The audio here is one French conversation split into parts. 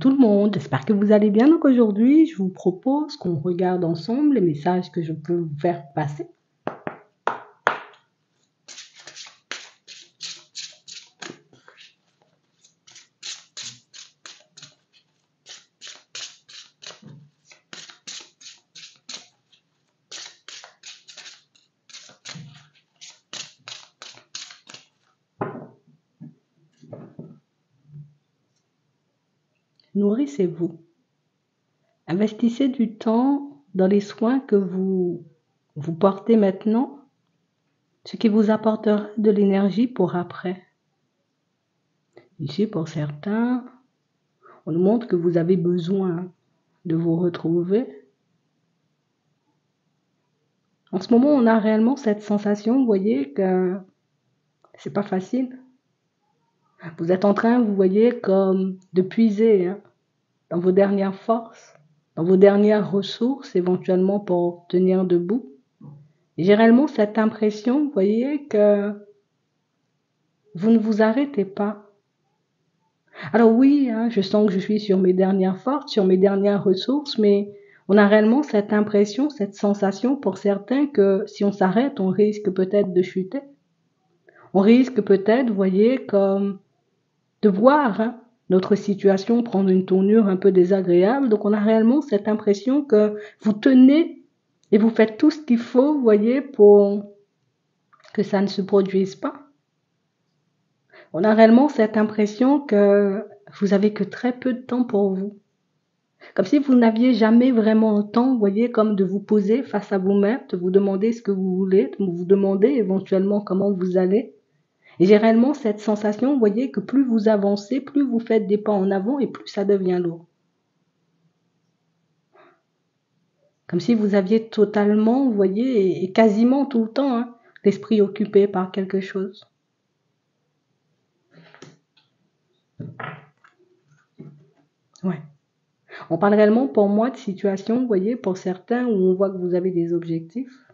tout le monde, j'espère que vous allez bien. Donc aujourd'hui, je vous propose qu'on regarde ensemble les messages que je peux vous faire passer. Nourrissez-vous. Investissez du temps dans les soins que vous portez maintenant, ce qui vous apportera de l'énergie pour après. Ici, pour certains, on nous montre que vous avez besoin de vous retrouver. En ce moment, on a réellement cette sensation, vous voyez, que c'est pas facile. Vous êtes en train, vous voyez, comme de puiser dans vos dernières forces, dans vos dernières ressources, éventuellement pour tenir debout. Et j'ai réellement cette impression, vous voyez, que vous ne vous arrêtez pas. Alors oui, je sens que je suis sur mes dernières forces, sur mes dernières ressources, mais on a réellement cette impression, cette sensation pour certains que si on s'arrête, on risque peut-être de chuter. On risque peut-être, vous voyez, comme de voir notre situation prendre une tournure un peu désagréable. Donc on a réellement cette impression que vous tenez et vous faites tout ce qu'il faut, vous voyez, pour que ça ne se produise pas. On a réellement cette impression que vous avez que très peu de temps pour vous. Comme si vous n'aviez jamais vraiment le temps, vous voyez, comme de vous poser face à vous-même, de vous demander ce que vous voulez, de vous demander éventuellement comment vous allez. Et j'ai réellement cette sensation, vous voyez, que plus vous avancez, plus vous faites des pas en avant et plus ça devient lourd. Comme si vous aviez totalement, vous voyez, et quasiment tout le temps, l'esprit occupé par quelque chose. Ouais. On parle réellement pour moi de situation, vous voyez, pour certains où on voit que vous avez des objectifs.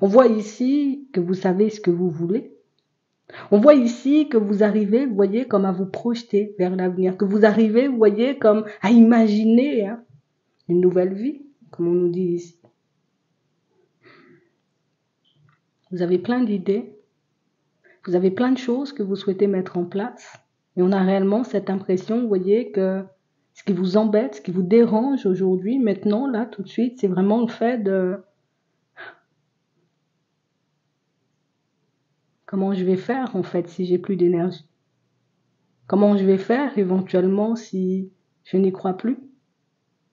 On voit ici que vous savez ce que vous voulez. On voit ici que vous arrivez, vous voyez, comme à vous projeter vers l'avenir, que vous arrivez, vous voyez, comme à imaginer une nouvelle vie, comme on nous dit ici. Vous avez plein d'idées, vous avez plein de choses que vous souhaitez mettre en place, et on a réellement cette impression, vous voyez, que ce qui vous embête, ce qui vous dérange aujourd'hui, maintenant, là, tout de suite, c'est vraiment le fait de comment je vais faire, en fait, si j'ai plus d'énergie? Comment je vais faire, éventuellement, si je n'y crois plus?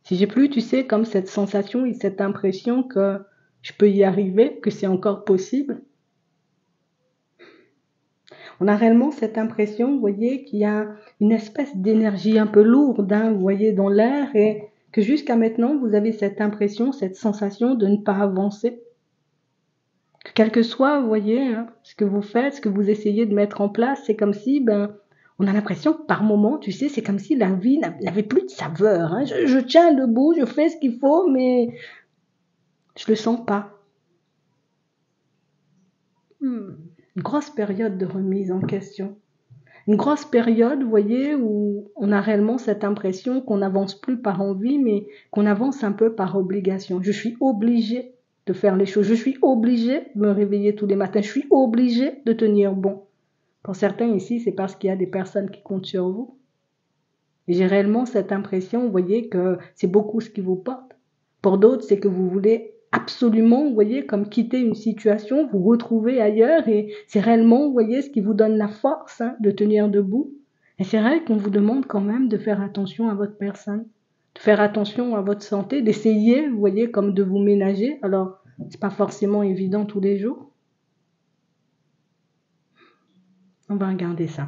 Si j'ai plus, tu sais, comme cette sensation et cette impression que je peux y arriver, que c'est encore possible. On a réellement cette impression, vous voyez, qu'il y a une espèce d'énergie un peu lourde, vous voyez, dans l'air, et que jusqu'à maintenant, vous avez cette impression, cette sensation de ne pas avancer. Que quel que soit, vous voyez, ce que vous faites, ce que vous essayez de mettre en place, c'est comme si, on a l'impression que par moment, tu sais, c'est comme si la vie n'avait plus de saveur. Je tiens debout, je fais ce qu'il faut, mais je le sens pas. Une grosse période de remise en question. Une grosse période, vous voyez, où on a réellement cette impression qu'on n'avance plus par envie, mais qu'on avance un peu par obligation. Je suis obligée de faire les choses. Je suis obligée de me réveiller tous les matins. Je suis obligée de tenir bon. Pour certains ici, c'est parce qu'il y a des personnes qui comptent sur vous. Et j'ai réellement cette impression, vous voyez, que c'est beaucoup ce qui vous porte. Pour d'autres, c'est que vous voulez absolument, vous voyez, comme quitter une situation, vous retrouver ailleurs, et c'est réellement, vous voyez, ce qui vous donne la force de tenir debout. Et c'est vrai qu'on vous demande quand même de faire attention à votre personne, de faire attention à votre santé, d'essayer, vous voyez, comme de vous ménager. Alors, c'est pas forcément évident tous les jours. On va regarder ça.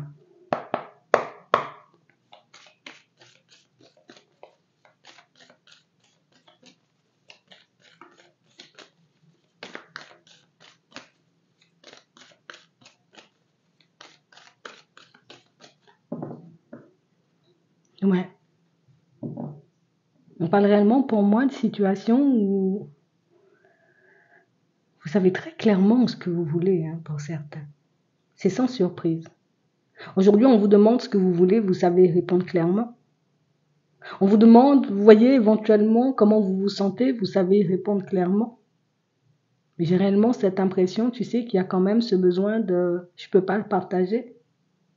Ouais. On parle réellement pour moi de situations où vous savez très clairement ce que vous voulez, pour certains. C'est sans surprise. Aujourd'hui, on vous demande ce que vous voulez, vous savez répondre clairement. On vous demande, vous voyez éventuellement comment vous vous sentez, vous savez répondre clairement. Mais j'ai réellement cette impression, tu sais, qu'il y a quand même ce besoin de je peux pas le partager,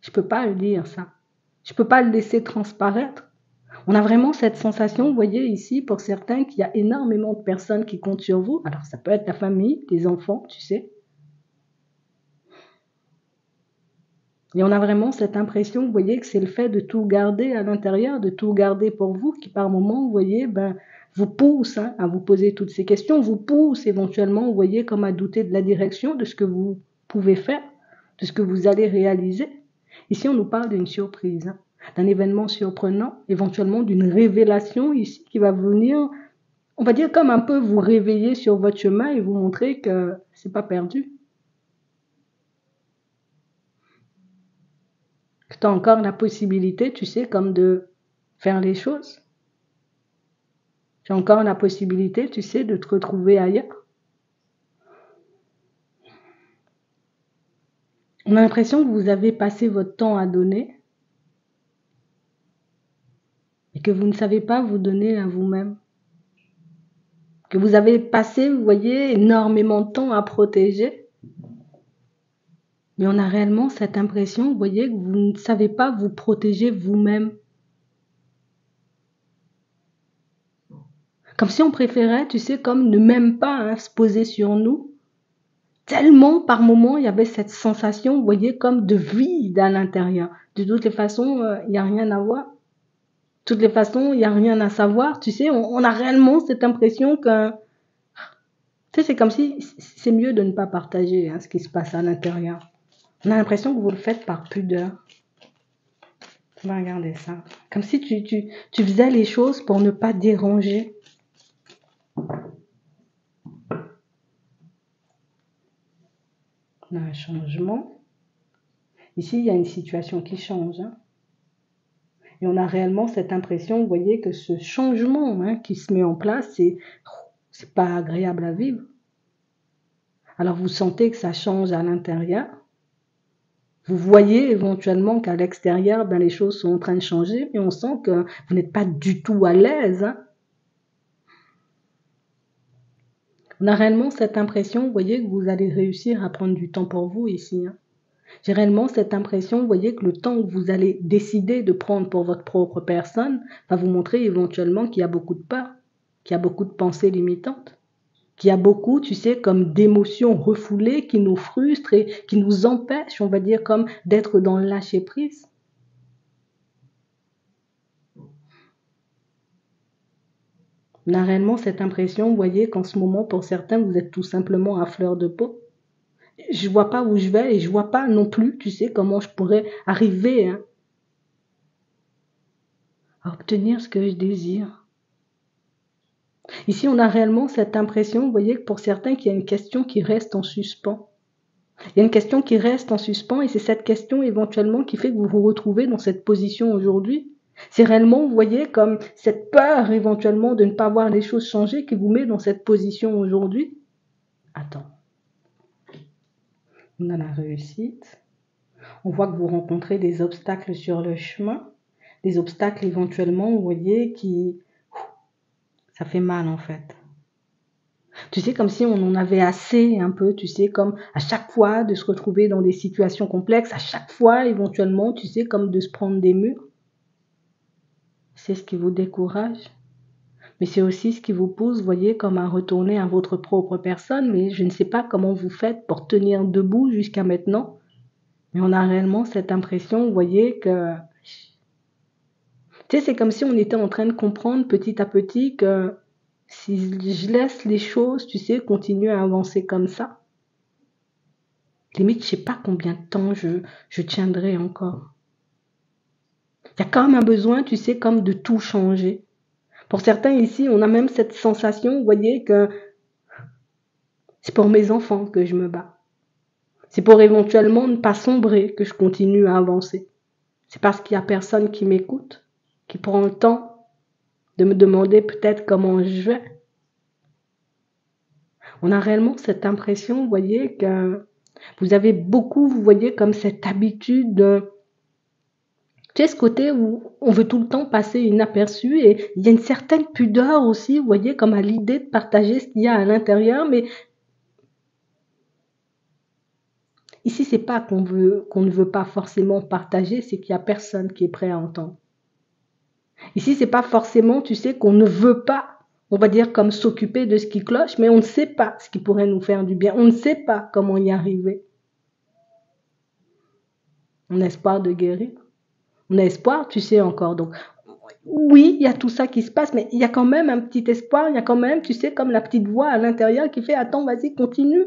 je peux pas le dire ça, je peux pas le laisser transparaître. On a vraiment cette sensation, vous voyez ici, pour certains, qu'il y a énormément de personnes qui comptent sur vous. Alors ça peut être la famille, les enfants, tu sais. Et on a vraiment cette impression, vous voyez, que c'est le fait de tout garder à l'intérieur, de tout garder pour vous, qui par moment, vous voyez, vous pousse à vous poser toutes ces questions, vous pousse éventuellement, vous voyez, comme à douter de la direction, de ce que vous pouvez faire, de ce que vous allez réaliser. Ici, on nous parle d'une surprise, d'un événement surprenant, éventuellement d'une révélation ici qui va venir, on va dire comme un peu vous réveiller sur votre chemin et vous montrer que c'est pas perdu, que tu as encore la possibilité, tu sais, comme de faire les choses. Tu as encore la possibilité, tu sais, de te retrouver ailleurs. On a l'impression que vous avez passé votre temps à donner et que vous ne savez pas vous donner à vous-même. Que vous avez passé, vous voyez, énormément de temps à protéger. Mais on a réellement cette impression, vous voyez, que vous ne savez pas vous protéger vous-même. Comme si on préférait, tu sais, comme ne même pas se poser sur nous. Tellement par moments il y avait cette sensation, vous voyez, comme de vide à l'intérieur. De toutes les façons, il n'y a rien à voir. De toutes les façons, il n'y a rien à savoir. Tu sais, on a réellement cette impression que, tu sais, c'est comme si c'est mieux de ne pas partager ce qui se passe à l'intérieur. On a l'impression que vous le faites par pudeur. On va regarder ça. Comme si tu faisais les choses pour ne pas déranger. On a un changement. Ici, il y a une situation qui change. Et on a réellement cette impression, vous voyez, que ce changement qui se met en place, c'est pas agréable à vivre. Alors vous sentez que ça change à l'intérieur. Vous voyez éventuellement qu'à l'extérieur, les choses sont en train de changer, mais on sent que vous n'êtes pas du tout à l'aise. On a réellement cette impression, vous voyez, que vous allez réussir à prendre du temps pour vous ici. J'ai réellement cette impression, vous voyez, que le temps que vous allez décider de prendre pour votre propre personne va vous montrer éventuellement qu'il y a beaucoup de peur, qu'il y a beaucoup de pensées limitantes, qu'il y a beaucoup, tu sais, comme d'émotions refoulées qui nous frustrent et qui nous empêchent, on va dire, comme d'être dans le lâcher-prise. On a réellement cette impression, vous voyez, qu'en ce moment, pour certains, vous êtes tout simplement à fleur de peau. Je vois pas où je vais et je vois pas non plus, tu sais, comment je pourrais arriver à obtenir ce que je désire. Ici, on a réellement cette impression, vous voyez, que pour certains, qu'il y a une question qui reste en suspens. Il y a une question qui reste en suspens et c'est cette question éventuellement qui fait que vous vous retrouvez dans cette position aujourd'hui. C'est réellement, vous voyez, comme cette peur éventuellement de ne pas voir les choses changer qui vous met dans cette position aujourd'hui. Attends. On a la réussite. On voit que vous rencontrez des obstacles sur le chemin. Des obstacles éventuellement, vous voyez, qui... Ça fait mal en fait. Tu sais, comme si on en avait assez un peu, tu sais, comme à chaque fois de se retrouver dans des situations complexes, à chaque fois éventuellement, tu sais, comme de se prendre des murs. C'est ce qui vous décourage. Mais c'est aussi ce qui vous pousse, vous voyez, comme à retourner à votre propre personne. Mais je ne sais pas comment vous faites pour tenir debout jusqu'à maintenant. Mais on a réellement cette impression, vous voyez, que... Tu sais, c'est comme si on était en train de comprendre petit à petit que si je laisse les choses, tu sais, continuer à avancer comme ça, limite, je sais pas combien de temps je tiendrai encore. Il y a quand même un besoin, tu sais, comme de tout changer. Pour certains ici, on a même cette sensation, vous voyez, que c'est pour mes enfants que je me bats. C'est pour éventuellement ne pas sombrer que je continue à avancer. C'est parce qu'il n'y a personne qui m'écoute, qui prend le temps de me demander peut-être comment je vais. On a réellement cette impression, vous voyez, que vous avez beaucoup, vous voyez, comme cette habitude Tu sais, ce côté où on veut tout le temps passer inaperçu et il y a une certaine pudeur aussi, vous voyez, comme à l'idée de partager ce qu'il y a à l'intérieur, mais ici, c'est pas qu'on ne veut pas forcément partager, c'est qu'il y a personne qui est prêt à entendre. Ici, c'est pas forcément, tu sais, qu'on ne veut pas, on va dire, comme s'occuper de ce qui cloche, mais on ne sait pas ce qui pourrait nous faire du bien. On ne sait pas comment y arriver. On a espoir de guérir. On a espoir, tu sais encore. Donc, oui, il y a tout ça qui se passe, mais il y a quand même un petit espoir. Il y a quand même, tu sais, comme la petite voix à l'intérieur qui fait, attends, vas-y, continue.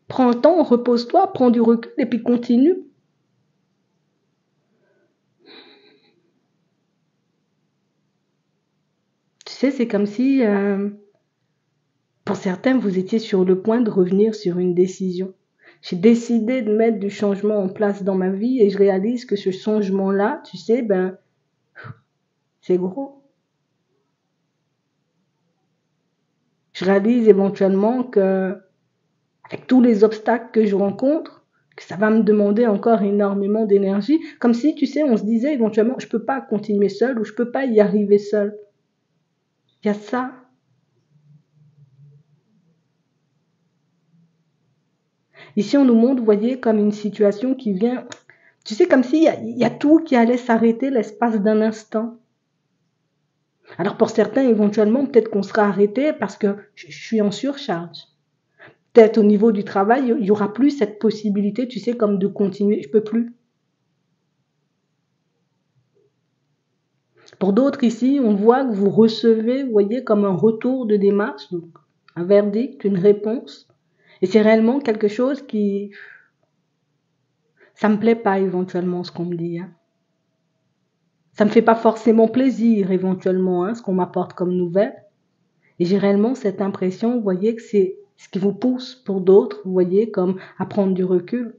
Prends le temps, repose-toi, prends du recul et puis continue. Tu sais, c'est comme si, pour certains, vous étiez sur le point de revenir sur une décision. J'ai décidé de mettre du changement en place dans ma vie et je réalise que ce changement-là, tu sais, ben, c'est gros. Je réalise éventuellement que, avec tous les obstacles que je rencontre, que ça va me demander encore énormément d'énergie. Comme si, tu sais, on se disait éventuellement, je peux pas continuer seul ou je peux pas y arriver seul. Il y a ça. Ici, on nous montre, vous voyez, comme une situation qui vient, tu sais, comme s'il y a tout qui allait s'arrêter l'espace d'un instant. Alors pour certains, éventuellement, peut-être qu'on sera arrêté parce que je suis en surcharge. Peut-être au niveau du travail, il n'y aura plus cette possibilité, tu sais, comme de continuer. Je peux plus. Pour d'autres ici, on voit que vous recevez, vous voyez, comme un retour de démarche, donc un verdict, une réponse. Et c'est réellement quelque chose qui, ça me plaît pas éventuellement ce qu'on me dit. Hein. Ça me fait pas forcément plaisir éventuellement ce qu'on m'apporte comme nouvelle. Et j'ai réellement cette impression, vous voyez, que c'est ce qui vous pousse pour d'autres, vous voyez, comme à prendre du recul.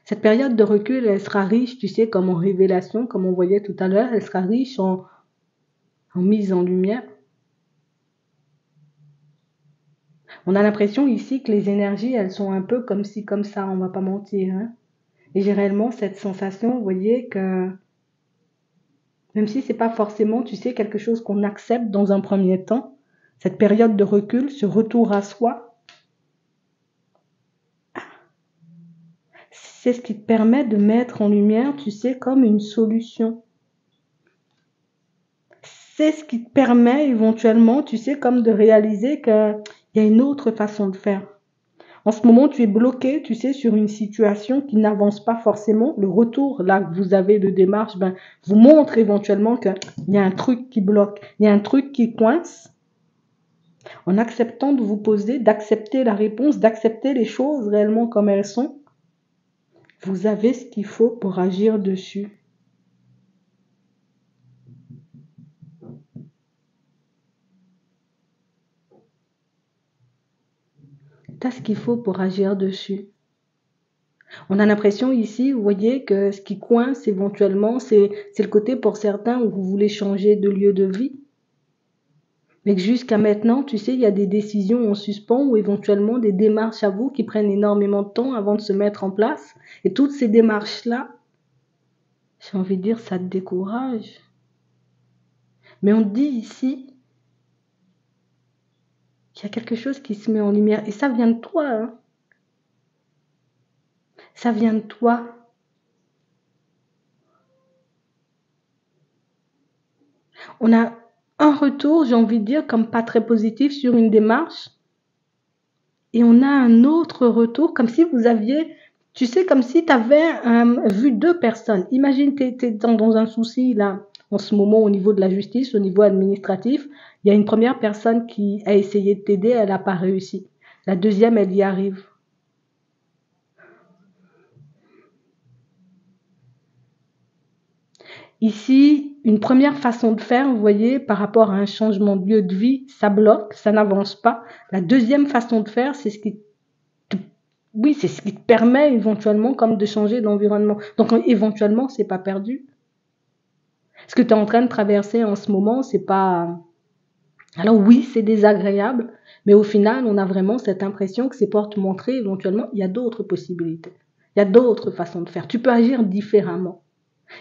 Cette période de recul, elle sera riche, tu sais, comme en révélation, comme on voyait tout à l'heure, elle sera riche en mise en lumière. On a l'impression ici que les énergies, elles sont un peu comme ci, comme ça, on va pas mentir. Hein. Et j'ai réellement cette sensation, vous voyez, que même si c'est pas forcément, tu sais, quelque chose qu'on accepte dans un premier temps, cette période de recul, ce retour à soi, c'est ce qui te permet de mettre en lumière, tu sais, comme une solution. C'est ce qui te permet éventuellement, tu sais, comme de réaliser qu'il y a une autre façon de faire. En ce moment, tu es bloqué, tu sais, sur une situation qui n'avance pas forcément. Le retour, là, que vous avez de démarche, ben, vous montre éventuellement qu'il y a un truc qui bloque, il y a un truc qui coince. En acceptant de vous poser, d'accepter la réponse, d'accepter les choses réellement comme elles sont, vous avez ce qu'il faut pour agir dessus. Tu as ce qu'il faut pour agir dessus. On a l'impression ici, vous voyez, que ce qui coince éventuellement, c'est le côté pour certains où vous voulez changer de lieu de vie. Mais que jusqu'à maintenant, tu sais, il y a des décisions en suspens ou éventuellement des démarches à vous qui prennent énormément de temps avant de se mettre en place. Et toutes ces démarches-là, j'ai envie de dire, ça te décourage. Mais on dit ici qu'il y a quelque chose qui se met en lumière. Et ça vient de toi. Hein. Ça vient de toi. On a un retour, j'ai envie de dire, comme pas très positif sur une démarche. Et on a un autre retour, comme si vous aviez, tu sais, comme si tu avais vu deux personnes. Imagine, tu es dans un souci, là, en ce moment, au niveau de la justice, au niveau administratif. Il y a une première personne qui a essayé de t'aider, elle n'a pas réussi. La deuxième, elle y arrive. Ici, une première façon de faire, vous voyez, par rapport à un changement de lieu de vie, ça bloque, ça n'avance pas. La deuxième façon de faire, c'est ce qui oui, c'est ce qui te permet éventuellement comme de changer d'environnement. Donc éventuellement, c'est pas perdu. Ce que tu es en train de traverser en ce moment, c'est pas. Alors oui, c'est désagréable, mais au final, on a vraiment cette impression que c'est pour te montrer éventuellement, il y a d'autres possibilités. Il y a d'autres façons de faire. Tu peux agir différemment.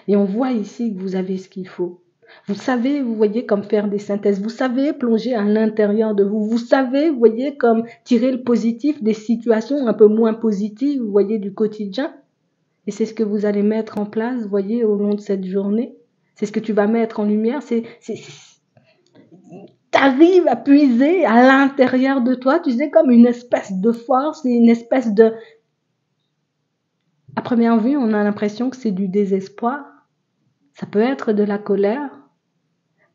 Et on voit ici que vous avez ce qu'il faut. Vous savez, vous voyez, comme faire des synthèses. Vous savez plonger à l'intérieur de vous. Vous savez, vous voyez, comme tirer le positif des situations un peu moins positives, vous voyez, du quotidien. Et c'est ce que vous allez mettre en place, vous voyez, au long de cette journée. C'est ce que tu vas mettre en lumière. T'arrives à puiser à l'intérieur de toi, tu sais, comme une espèce de force, une espèce de... À première vue, on a l'impression que c'est du désespoir. Ça peut être de la colère.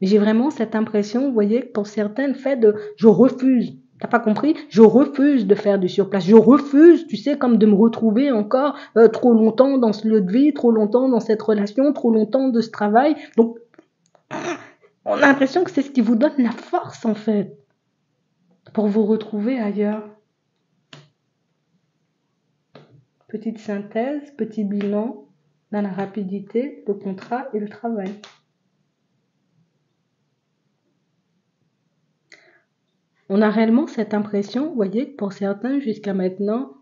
Mais j'ai vraiment cette impression, vous voyez, que pour certains, le fait de je refuse, t'as pas compris? Je refuse de faire du surplace. Je refuse, tu sais, comme de me retrouver encore trop longtemps dans ce lieu de vie, trop longtemps dans cette relation, trop longtemps de ce travail. Donc, on a l'impression que c'est ce qui vous donne la force, en fait, pour vous retrouver ailleurs. Petite synthèse, petit bilan dans la rapidité, le contrat et le travail. On a réellement cette impression, vous voyez, que pour certains, jusqu'à maintenant,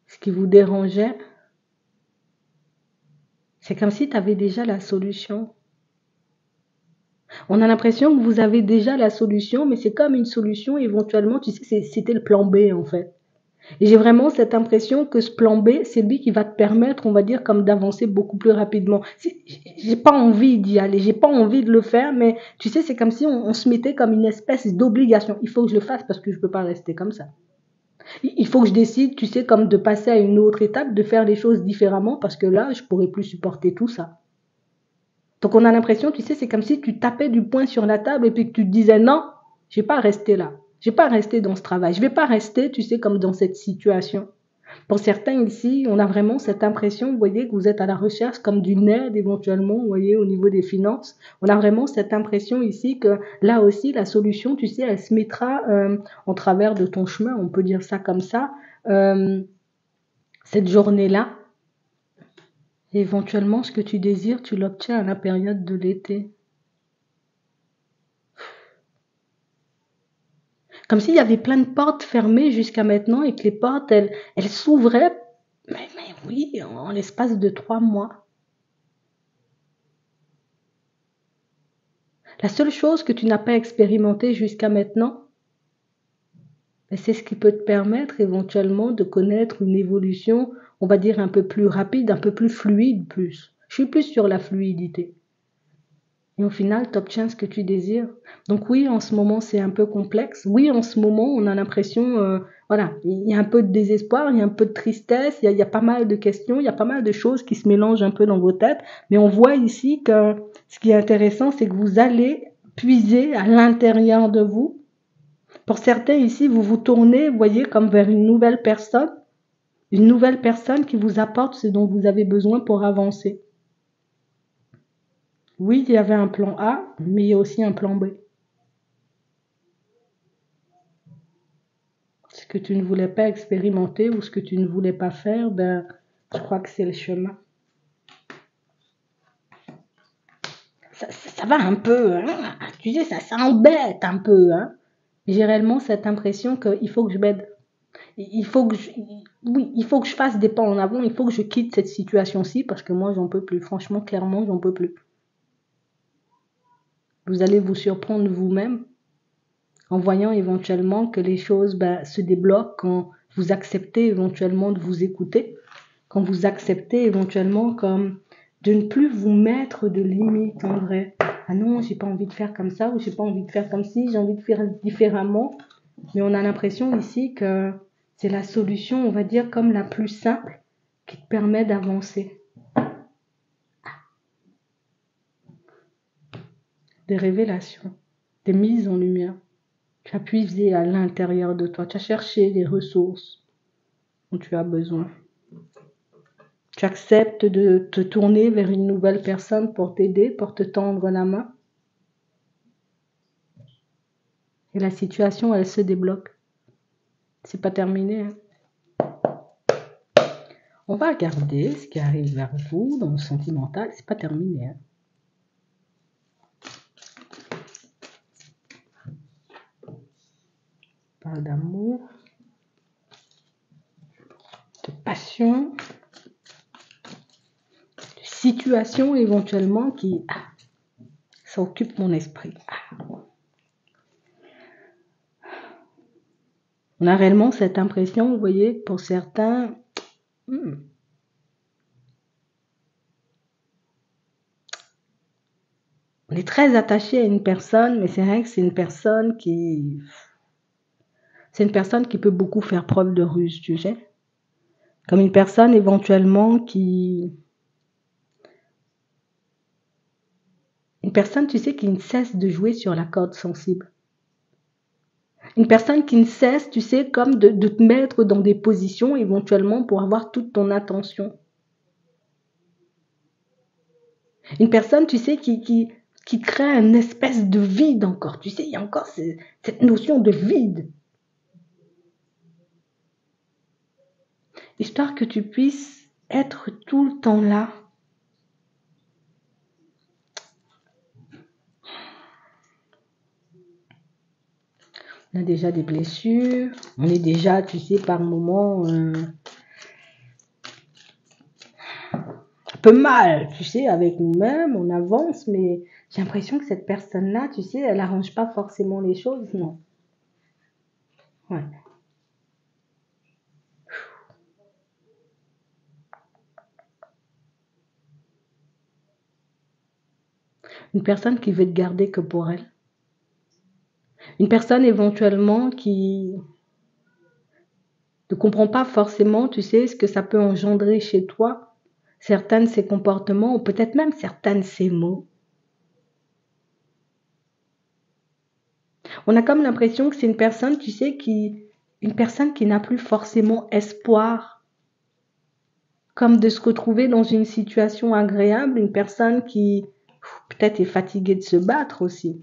ce qui vous dérangeait, c'est comme si tu avais déjà la solution. On a l'impression que vous avez déjà la solution, mais c'est comme une solution éventuellement, tu sais, c'était le plan B en fait. Et j'ai vraiment cette impression que ce plan B, c'est lui qui va te permettre, on va dire, comme d'avancer beaucoup plus rapidement. J'ai pas envie d'y aller, j'ai pas envie de le faire, mais tu sais, c'est comme si on se mettait comme une espèce d'obligation. Il faut que je le fasse parce que je peux pas rester comme ça. Il faut que je décide, tu sais, comme de passer à une autre étape, de faire les choses différemment parce que là, je pourrais plus supporter tout ça. Donc on a l'impression, tu sais, c'est comme si tu tapais du poing sur la table et puis que tu te disais non, je vais pas rester là. Je vais pas rester dans ce travail. Je vais pas rester, tu sais, comme dans cette situation. Pour certains ici, on a vraiment cette impression, vous voyez, que vous êtes à la recherche comme d'une aide éventuellement, vous voyez, au niveau des finances. On a vraiment cette impression ici que là aussi, la solution, tu sais, elle se mettra en travers de ton chemin, on peut dire ça comme ça, cette journée-là. Et éventuellement, ce que tu désires, tu l'obtiens à la période de l'été. Comme s'il y avait plein de portes fermées jusqu'à maintenant et que les portes, elles s'ouvraient, mais oui, en l'espace de 3 mois. La seule chose que tu n'as pas expérimentée jusqu'à maintenant, c'est ce qui peut te permettre éventuellement de connaître une évolution, on va dire un peu plus rapide, un peu plus fluide plus. Je suis plus sur la fluidité. Et au final, tu obtiens ce que tu désires. Donc oui, en ce moment, c'est un peu complexe. Oui, en ce moment, on a l'impression, voilà, il y a un peu de désespoir, il y a un peu de tristesse, il y a pas mal de questions, il y a pas mal de choses qui se mélangent un peu dans vos têtes. Mais on voit ici que ce qui est intéressant, c'est que vous allez puiser à l'intérieur de vous. Pour certains ici, vous vous tournez, vous voyez, comme vers une nouvelle personne qui vous apporte ce dont vous avez besoin pour avancer. Oui, il y avait un plan A, mais il y a aussi un plan B. Ce que tu ne voulais pas expérimenter ou ce que tu ne voulais pas faire, ben, je crois que c'est le chemin. Ça va un peu, hein? Tu sais, ça embête un peu. Hein? J'ai réellement cette impression qu'il faut que je m'aide. Il faut que il faut que je fasse des pas en avant, il faut que je quitte cette situation-ci parce que moi, j'en peux plus. Franchement, clairement, j'en peux plus. Vous allez vous surprendre vous-même en voyant éventuellement que les choses se débloquent quand vous acceptez éventuellement de vous écouter, quand vous acceptez éventuellement comme de ne plus vous mettre de limites en vrai. Ah non, j'ai pas envie de faire comme ça ou j'ai pas envie de faire comme ci, j'ai envie de faire différemment. Mais on a l'impression ici que c'est la solution, on va dire, comme la plus simple qui te permet d'avancer. Des révélations, des mises en lumière. Tu as puisé à l'intérieur de toi, tu as cherché les ressources dont tu as besoin. Tu acceptes de te tourner vers une nouvelle personne pour t'aider, pour te tendre la main. Et la situation, elle se débloque. C'est pas terminé. Hein. On va regarder ce qui arrive vers vous dans le sentimental. C'est pas terminé. Hein. On parle d'amour, de passion, situation éventuellement qui ça occupe mon esprit. On a réellement cette impression, vous voyez, pour certains, on est très attaché à une personne, mais c'est vrai que c'est une personne qui peut beaucoup faire preuve de ruse, tu sais. Comme une personne éventuellement une personne, tu sais, qui ne cesse de jouer sur la corde sensible. Une personne qui ne cesse, tu sais, comme de te mettre dans des positions éventuellement pour avoir toute ton attention. Une personne, tu sais, qui crée une espèce de vide encore. Tu sais, il y a encore cette notion de vide. Histoire que tu puisses être tout le temps là. On a déjà des blessures, on est déjà, tu sais, par moments un peu mal, tu sais, avec nous-mêmes, on avance, mais j'ai l'impression que cette personne-là, tu sais, elle arrange pas forcément les choses, non. Ouais. Une personne qui veut te garder que pour elle. Une personne éventuellement qui ne comprend pas forcément, tu sais, ce que ça peut engendrer chez toi, certains de ses comportements ou peut-être même certains de ses mots. On a comme l'impression que c'est une personne, tu sais, une personne qui n'a plus forcément espoir, comme de se retrouver dans une situation agréable, une personne qui peut-être est fatiguée de se battre aussi.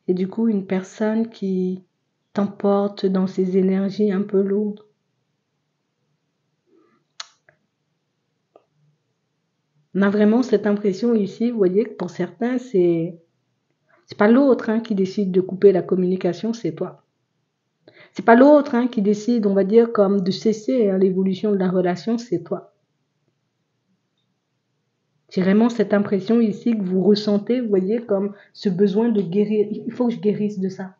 Et du coup, une personne qui t'emporte dans ses énergies un peu lourdes. On a vraiment cette impression ici, vous voyez, que pour certains, c'est pas l'autre qui décide de couper la communication, c'est toi. C'est pas l'autre qui décide, on va dire, comme de cesser l'évolution de la relation, c'est toi. J'ai vraiment cette impression ici que vous ressentez, vous voyez, comme ce besoin de guérir. Il faut que je guérisse de ça.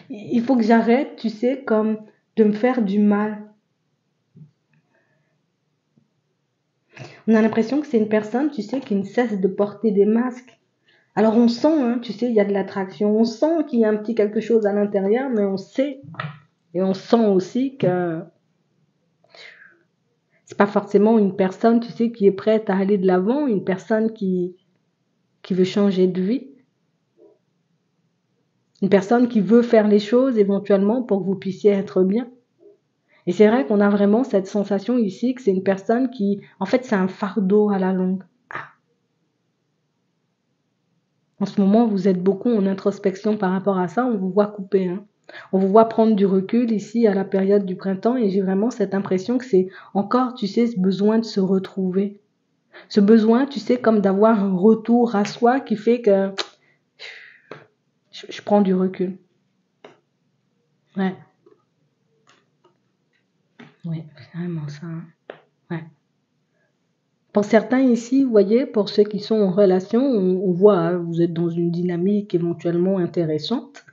Il faut que j'arrête, tu sais, comme de me faire du mal. On a l'impression que c'est une personne, tu sais, qui ne cesse de porter des masques. Alors on sent, tu sais, il y a de l'attraction. On sent qu'il y a un petit quelque chose à l'intérieur, mais on sait et on sent aussi que c'est pas forcément une personne, tu sais, qui est prête à aller de l'avant, une personne qui veut changer de vie. Une personne qui veut faire les choses éventuellement pour que vous puissiez être bien. Et c'est vrai qu'on a vraiment cette sensation ici que c'est une personne qui, en fait, c'est un fardeau à la longue. En ce moment, vous êtes beaucoup en introspection par rapport à ça, on vous voit couper. On vous voit prendre du recul ici à la période du printemps et j'ai vraiment cette impression que c'est encore, tu sais, ce besoin de se retrouver. Ce besoin, tu sais, comme d'avoir un retour à soi qui fait que je prends du recul. Ouais. Oui, c'est vraiment ça. Ouais. Pour certains ici, vous voyez, pour ceux qui sont en relation, on voit, vous êtes dans une dynamique éventuellement intéressante.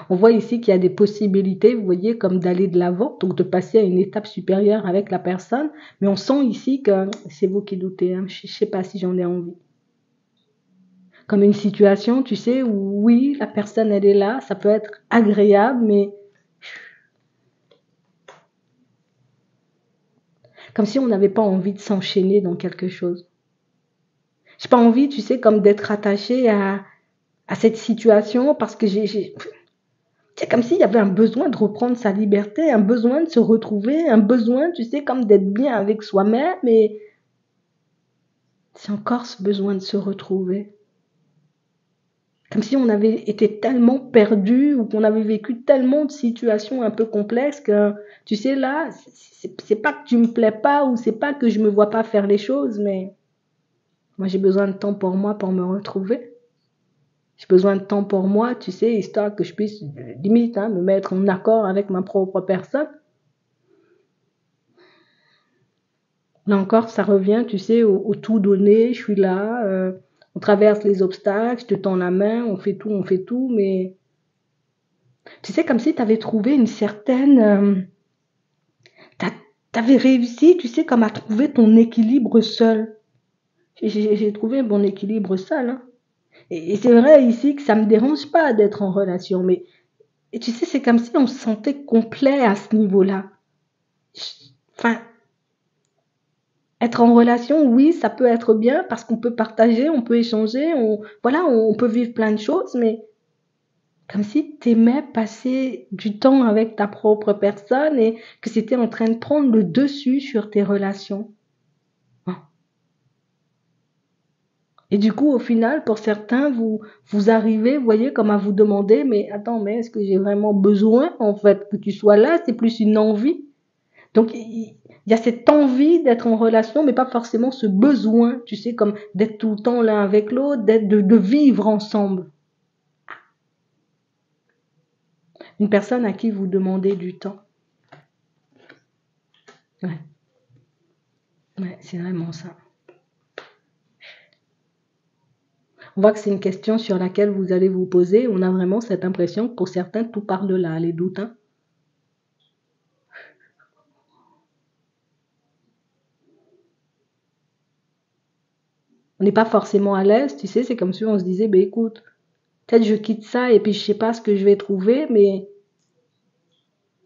On voit ici qu'il y a des possibilités, vous voyez, comme d'aller de l'avant, donc de passer à une étape supérieure avec la personne. Mais on sent ici que c'est vous qui doutez, je ne sais pas si j'en ai envie. Comme une situation, tu sais, où oui, la personne, elle est là, ça peut être agréable, mais comme si on n'avait pas envie de s'enchaîner dans quelque chose. J'ai pas envie, tu sais, comme d'être attaché à cette situation parce que c'est comme s'il y avait un besoin de reprendre sa liberté, un besoin de se retrouver, un besoin, tu sais, comme d'être bien avec soi-même et c'est encore ce besoin de se retrouver. Comme si on avait été tellement perdu ou qu'on avait vécu tellement de situations un peu complexes que, tu sais, là, c'est pas que tu me plais pas ou c'est pas que je me vois pas faire les choses, mais moi j'ai besoin de temps pour moi pour me retrouver. J'ai besoin de temps pour moi, tu sais, histoire que je puisse, limite, me mettre en accord avec ma propre personne. Là encore, ça revient, tu sais, au tout donner, je suis là, on traverse les obstacles, je te tends la main, on fait tout, mais tu sais, comme si tu avais trouvé une certaine... tu avais réussi, tu sais, comme à trouver ton équilibre seul. J'ai trouvé mon équilibre seul, hein. Et c'est vrai ici que ça me dérange pas d'être en relation, mais et tu sais, c'est comme si on se sentait complet à ce niveau-là. Enfin, être en relation, oui, ça peut être bien parce qu'on peut partager, on peut échanger, voilà, on peut vivre plein de choses, mais comme si tu aimais passer du temps avec ta propre personne et que c'était en train de prendre le dessus sur tes relations. Et du coup, au final, pour certains, vous arrivez, vous voyez, comme à vous demander, mais attends, mais est-ce que j'ai vraiment besoin, en fait, que tu sois là? C'est plus une envie. Donc, il y a cette envie d'être en relation, mais pas forcément ce besoin, tu sais, comme d'être tout le temps l'un avec l'autre, de vivre ensemble. Une personne à qui vous demandez du temps. Ouais, ouais, c'est vraiment ça. On voit que c'est une question sur laquelle vous allez vous poser. On a vraiment cette impression que pour certains, tout part de là, les doutes, hein. On n'est pas forcément à l'aise, tu sais, c'est comme si on se disait, ben écoute, peut-être je quitte ça et puis je sais pas ce que je vais trouver, mais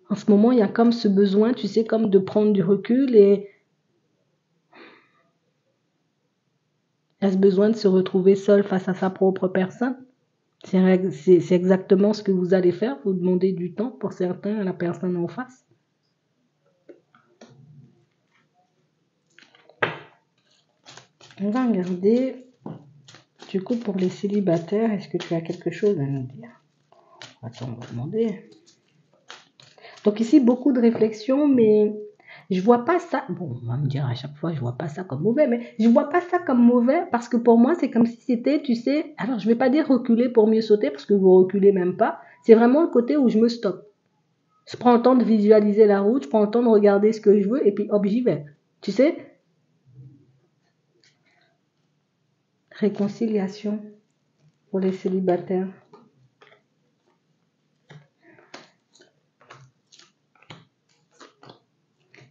en ce moment, il y a comme ce besoin, tu sais, comme de prendre du recul et il y a ce besoin de se retrouver seul face à sa propre personne. C'est exactement ce que vous allez faire, vous demandez du temps pour certains à la personne en face. On va regarder, du coup, pour les célibataires, est-ce que tu as quelque chose à nous dire? Attends, on va demander. Donc ici, beaucoup de réflexions, mais je vois pas ça. Bon, on va me dire à chaque fois, je vois pas ça comme mauvais, mais je vois pas ça comme mauvais parce que pour moi, c'est comme si c'était, tu sais, alors je vais pas dire reculer pour mieux sauter parce que vous reculez même pas. C'est vraiment le côté où je me stoppe. Je prends le temps de visualiser la route, je prends le temps de regarder ce que je veux et puis hop, j'y vais. Tu sais, réconciliation pour les célibataires.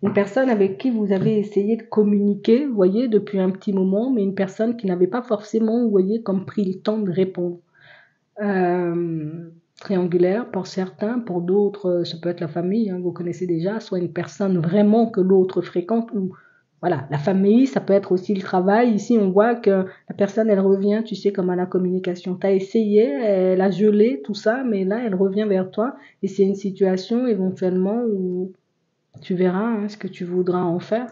Une personne avec qui vous avez essayé de communiquer, vous voyez, depuis un petit moment, mais une personne qui n'avait pas forcément, vous voyez, comme pris le temps de répondre. Triangulaire pour certains, pour d'autres, ça peut être la famille, hein, vous connaissez déjà, soit une personne vraiment que l'autre fréquente, ou voilà, la famille, ça peut être aussi le travail. Ici, on voit que la personne, elle revient, tu sais, comme à la communication. Tu as essayé, elle a gelé tout ça, mais là, elle revient vers toi, et c'est une situation éventuellement où tu verras hein, ce que tu voudras en faire.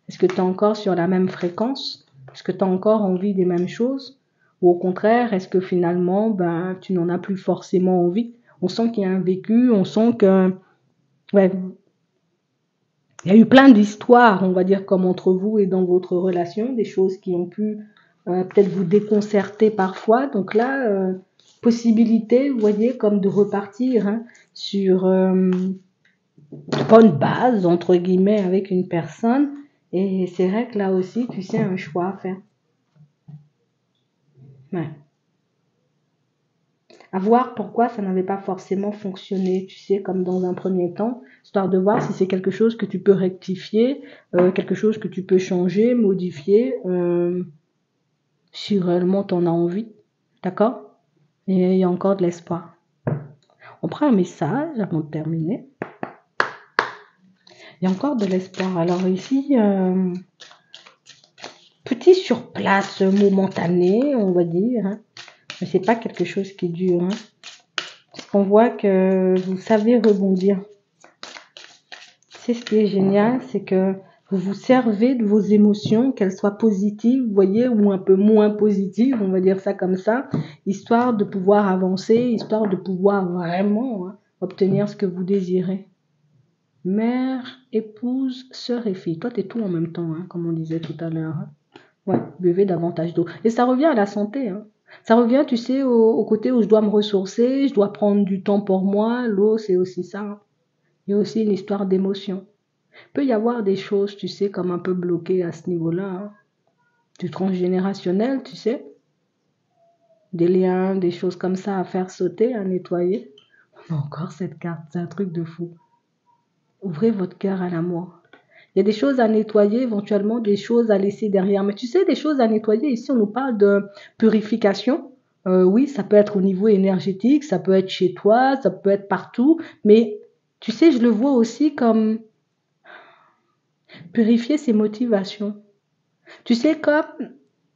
Est-ce que tu es encore sur la même fréquence? Est-ce que tu as encore envie des mêmes choses? Ou au contraire, est-ce que finalement, ben, tu n'en as plus forcément envie? On sent qu'il y a un vécu, on sent que, ouais, il y a eu plein d'histoires, on va dire, comme entre vous et dans votre relation, des choses qui ont pu peut-être vous déconcerter parfois. Donc là, possibilité, vous voyez, comme de repartir hein, sur bonne base, entre guillemets, avec une personne. Et c'est vrai que là aussi, tu sais, un choix à faire. Ouais. À voir pourquoi ça n'avait pas forcément fonctionné, tu sais, comme dans un premier temps, histoire de voir si c'est quelque chose que tu peux rectifier, quelque chose que tu peux changer, modifier, si réellement tu en as envie. D'accord? Et il y a encore de l'espoir. On prend un message avant de terminer. Il y a encore de l'espoir. Alors ici, petit sur place momentané, on va dire. Hein. Mais c'est pas quelque chose qui dure. Hein. Parce qu'on voit que vous savez rebondir. C'est ce qui est génial, c'est que vous vous servez de vos émotions, qu'elles soient positives, vous voyez, ou un peu moins positives, on va dire ça comme ça, histoire de pouvoir avancer, histoire de pouvoir vraiment hein, obtenir ce que vous désirez. Mère, épouse, sœur et fille. Toi, t'es tout en même temps, hein, comme on disait tout à l'heure. Hein. Ouais, buvez davantage d'eau. Et ça revient à la santé. Hein. Ça revient, tu sais, au côté où je dois me ressourcer, je dois prendre du temps pour moi. L'eau, c'est aussi ça. Hein. Il y a aussi une histoire d'émotion. Il peut y avoir des choses, tu sais, comme un peu bloquées à ce niveau-là, hein. Du transgénérationnel, tu sais, des liens, des choses comme ça à faire sauter, à nettoyer. Encore cette carte, c'est un truc de fou. Ouvrez votre cœur à l'amour. Il y a des choses à nettoyer, éventuellement des choses à laisser derrière. Mais tu sais, des choses à nettoyer, ici on nous parle de purification. Oui, ça peut être au niveau énergétique, ça peut être chez toi, ça peut être partout. Mais tu sais, je le vois aussi comme purifier ses motivations. Tu sais, comme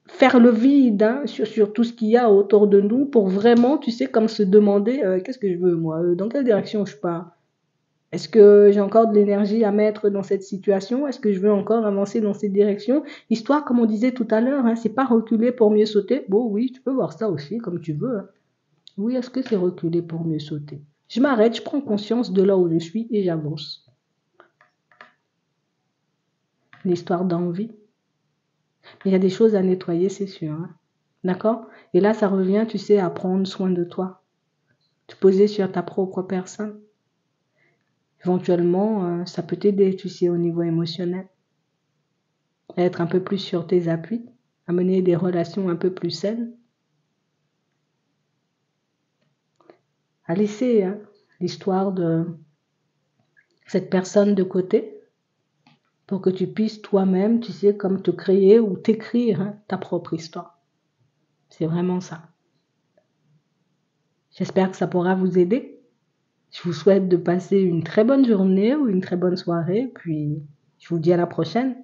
faire le vide, hein, sur tout ce qu'il y a autour de nous pour vraiment, tu sais, comme se demander qu'est-ce que je veux moi, dans quelle direction je pars. Est-ce que j'ai encore de l'énergie à mettre dans cette situation? Est-ce que je veux encore avancer dans cette direction? Histoire, comme on disait tout à l'heure, hein, c'est pas reculer pour mieux sauter. Bon, oui, tu peux voir ça aussi comme tu veux, hein. Oui, est-ce que c'est reculer pour mieux sauter? Je m'arrête, je prends conscience de là où je suis et j'avance. L'histoire d'envie. Il y a des choses à nettoyer, c'est sûr, hein. D'accord? Et là, ça revient, tu sais, à prendre soin de toi. Te poser sur ta propre personne. Éventuellement, ça peut t'aider, tu sais, au niveau émotionnel. À être un peu plus sur tes appuis, à mener des relations un peu plus saines, à laisser, hein, l'histoire de cette personne de côté pour que tu puisses toi-même, tu sais, comme te créer ou t'écrire, hein, ta propre histoire. C'est vraiment ça. J'espère que ça pourra vous aider. Je vous souhaite de passer une très bonne journée ou une très bonne soirée, puis je vous dis à la prochaine.